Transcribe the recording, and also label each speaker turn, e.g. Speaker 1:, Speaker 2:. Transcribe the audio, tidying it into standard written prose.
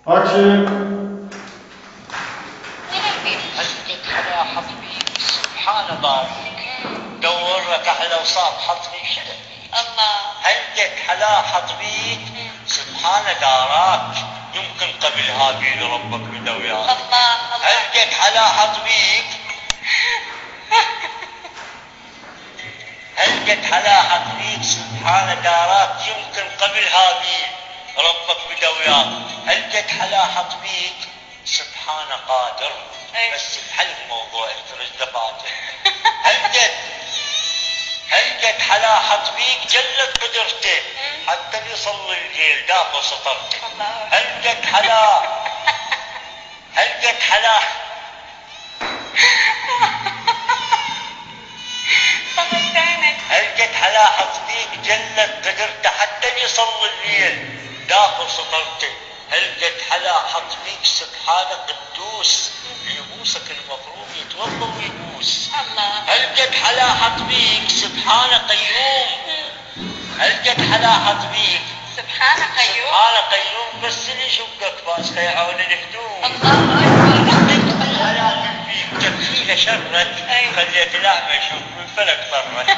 Speaker 1: اكشن.
Speaker 2: هلقك على حطبيك سبحان بارك، دورك على وصاف حطبيك شدك
Speaker 3: الله.
Speaker 2: هلقك على حطبيك سبحان داراك، يمكن قبل هابيل ربك بدا وياك.
Speaker 3: الله الله.
Speaker 2: هلقك على حطبيك هلقك على حطبيك سبحان داراك، يمكن قبل هابيل ربك بدا وياك. هلقك على حطبيك سبحان قادر، بس بحل الموضوع افترج دفاتر. هلقك على حطبيك جلت قدرته حتى يصلي الليل دافع سطرته. هلقك على هلقك على حطبيك جلت قدرته حتى يصلي الليل دافع سطرته. هلقك على حطبيك سبحان قدوس، يبوسك المفروض يتوضا ويبوس. هلقك على حطبيك سبحان قيوم، هلقك على حطبيك
Speaker 3: سبحان قيوم.
Speaker 2: سبحان قيوم، بس اللي يشقك باس خيعون الهدوم.
Speaker 3: الله أكبر.
Speaker 2: على فيك تكفيله شرك، خليت الأعمى يشوف من فلك طرك.